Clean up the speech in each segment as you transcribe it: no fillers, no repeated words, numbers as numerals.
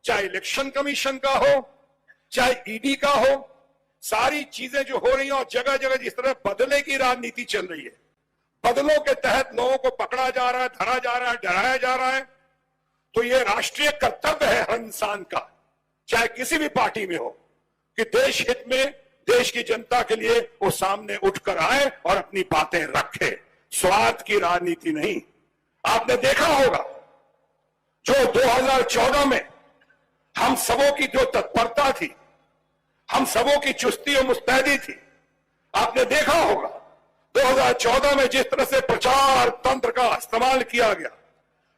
चाहे election commission का हो, चाहे ईडी का हो, सारी चीजें जो हो रही हैं और जगह जगह जिस तरह बदले की राजनीति चल रही है, बदलों के तहत लोगों को पकड़ा जा रहा है, धरा जा रहा है, डराया जा रहा है, तो ये राष्ट्रीय कर्तव्य है हर इंसान का, चाहे किसी भी पार्टी में हो, कि देश हित में, देश की जनता के लिए वो सामने उठकर आए और अपनी बातें रखे, स्वार्थ की राजनीति नहीं। आपने देखा होगा जो 2014 में हम सबों की जो तत्परता थी, हम सबों की चुस्ती और मुस्तैदी थी, आपने देखा होगा 2014 में जिस तरह से प्रचार तंत्र का इस्तेमाल किया गया,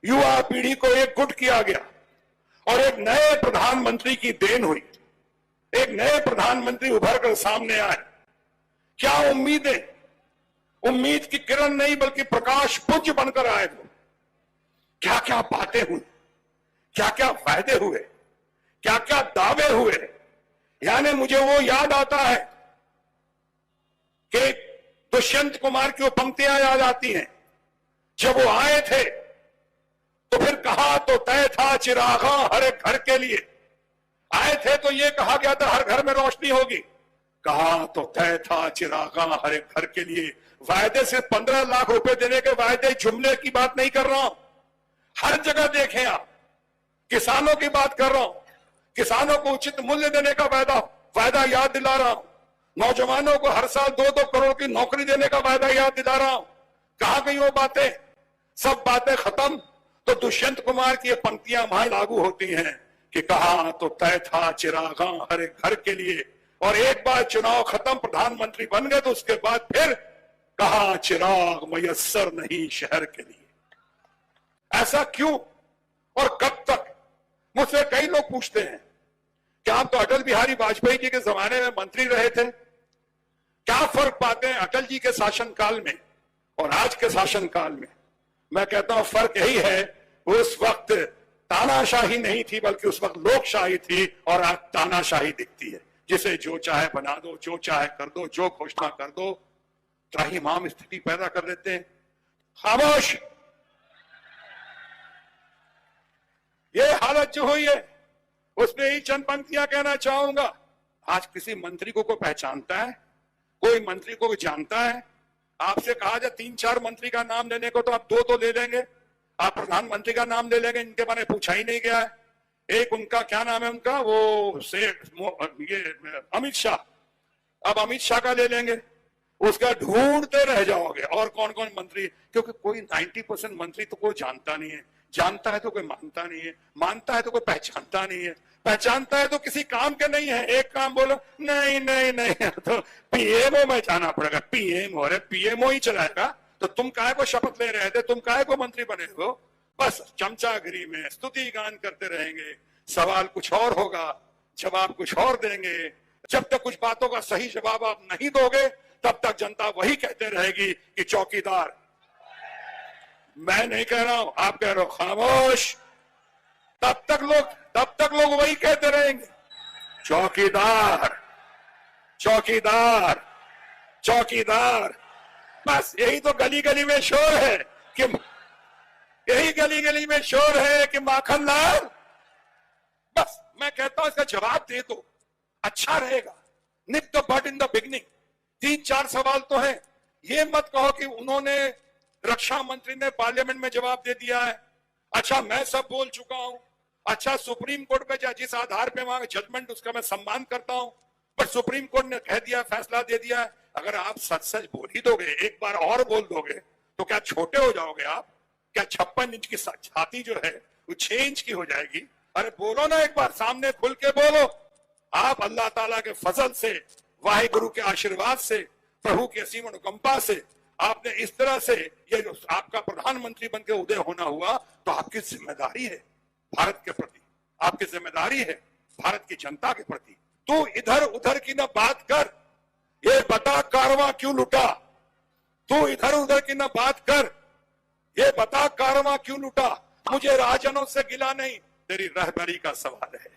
युवा पीढ़ी को एकजुट किया गया और एक नए प्रधानमंत्री की देन हुई, एक नए प्रधानमंत्री उभर कर सामने आए। क्या उम्मीदें, उम्मीद की किरण नहीं बल्कि प्रकाश पुंज बनकर आए थे। क्या क्या बातें हुई, क्या क्या वायदे हुए, क्या क्या दावे हुए। यानी मुझे वो याद आता है कि दुष्यंत कुमार की वो पंक्तियां याद आती हैं, जब वो आए थे तो फिर कहा तो तय था चिरागा हर एक घर के लिए। आए थे तो ये कहा गया था हर घर में रोशनी होगी, कहा तो तय था चिरागा हर एक घर के लिए। वायदे से 15 लाख रुपए देने के वायदे, जुमले की बात नहीं कर रहा हूं, हर जगह देखें आप, किसानों की बात कर रहा हूं, किसानों को उचित मूल्य देने का वायदा याद दिला रहा हूं, नौजवानों को हर साल 2-2 करोड़ की नौकरी देने का वायदा याद दिला रहा हूं। कहां गई वो बातें? सब बातें खत्म। तो दुष्यंत कुमार की ये पंक्तियां वहां लागू होती हैं कि कहा तो तय था चिरागा हर एक घर के लिए, और एक बार चुनाव खत्म, प्रधानमंत्री बन गए तो उसके बाद फिर कहा चिराग मयस्सर नहीं शहर के लिए। ऐसा क्यों और कब तक? मुझसे कई लोग पूछते हैं कि आप तो अटल बिहारी वाजपेयी जी के जमाने में मंत्री रहे थे, क्या फर्क पाते हैं अटल जी के शासनकाल में और आज के शासनकाल में? मैं कहता हूं फर्क यही है, उस वक्त तानाशाही नहीं थी बल्कि उस वक्त लोकशाही थी, और आज तानाशाही दिखती है, जिसे जो चाहे बना दो, जो चाहे कर दो, जो घोषणा कर दो, त्राहिमाम स्थिति पैदा कर देते हैं। खामोश। ये हालत जो हुई है उसमें ही चंद पंक्तियां कहना चाहूंगा। आज किसी मंत्री को कोई पहचानता है? कोई मंत्री को जानता है? आपसे कहा जाए 3-4 मंत्री का नाम लेने को तो आप 2 तो ले लेंगे, आप प्रधानमंत्री का नाम ले लेंगे, इनके बारे में पूछा ही नहीं गया है। एक उनका क्या नाम है उनका, वो ये अमित शाह, अब अमित शाह का ले लेंगे, उसका ढूंढते रह जाओगे और कौन कौन मंत्री, क्योंकि कोई 90% मंत्री तो कोई जानता नहीं है, जानता है तो कोई मानता नहीं है, मानता है तो कोई पहचानता नहीं है, पहचानता है तो किसी काम के नहीं है। एक काम बोलो, नहीं नहीं नहीं तो पीएमओ में जाना पड़ेगा, पीएमओ, अरे पीएमओ ही चलाएगा तो तुम काहे को शपथ ले रहे थे, तुम काहे को मंत्री बने हो? बस चमचागिरी में स्तुति गान करते रहेंगे, सवाल कुछ और होगा, जवाब कुछ और देंगे। जब तक कुछ बातों का सही जवाब आप नहीं दोगे तब तक जनता वही कहते रहेगी कि चौकीदार। मैं नहीं कह रहा हूं, आप कह रहे हो, खामोश। तब तक लोग वही कहते रहेंगे, चौकीदार चौकीदार चौकीदार। बस यही तो गली गली में शोर है कि माखन लाल। बस मैं कहता हूं इसका जवाब दे दो, अच्छा रहेगा। Nip the bud in the beginning. 3-4 सवाल तो हैं, ये मत कहो कि उन्होंने, रक्षा मंत्री ने पार्लियामेंट में जवाब दे दिया है। अच्छा मैं सब बोल चुका हूं, अच्छा सुप्रीम कोर्ट में जिस आधार पे वहां जजमेंट उसका मैं सम्मान करता हूं, पर सुप्रीम कोर्ट ने कह दिया, फैसला दे दिया। अगर आप सच सच बोल ही दोगे, एक बार और बोल दोगे, तो क्या छोटे हो जाओगे आप? क्या 56 इंच की छाती जो है वो 6 इंच की हो जाएगी? अरे बोलो ना एक बार, सामने खुल के बोलो। आप अल्लाह ताला के फजल से, वाहिगुरु के आशीर्वाद से, प्रभु की असीम अनुकंपा से आपने इस तरह से ये जो आपका प्रधानमंत्री बनकर उदय होना हुआ, तो आपकी जिम्मेदारी है भारत के प्रति, आपकी जिम्मेदारी है भारत की जनता के प्रति। तू इधर उधर की ना बात कर, ये बता कारवां क्यों लुटा। तू इधर उधर की ना बात कर, ये बता कारवां क्यों लुटा। मुझे राजनों से गिला नहीं, तेरी रहबरी का सवाल है।